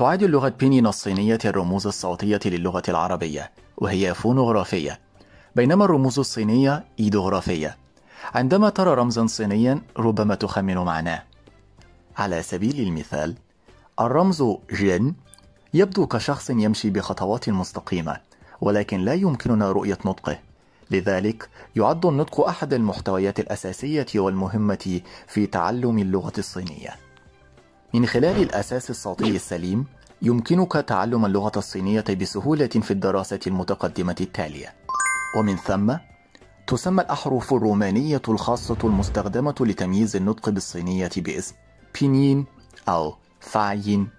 تعاد اللغة بينين الصينية الرموز الصوتية للغة العربية، وهي فونوغرافية، بينما الرموز الصينية إيدوغرافية. عندما ترى رمزا صينيا ربما تخمن معناه. على سبيل المثال، الرمز جن يبدو كشخص يمشي بخطوات مستقيمة، ولكن لا يمكننا رؤية نطقه. لذلك يعد النطق أحد المحتويات الأساسية والمهمة في تعلم اللغة الصينية. من خلال الأساس الصوتي السليم يمكنك تعلم اللغة الصينية بسهولة في الدراسة المتقدمة التالية. ومن ثم تسمى الأحرف الرومانية الخاصة المستخدمة لتمييز النطق بالصينية باسم بينين أو فاعين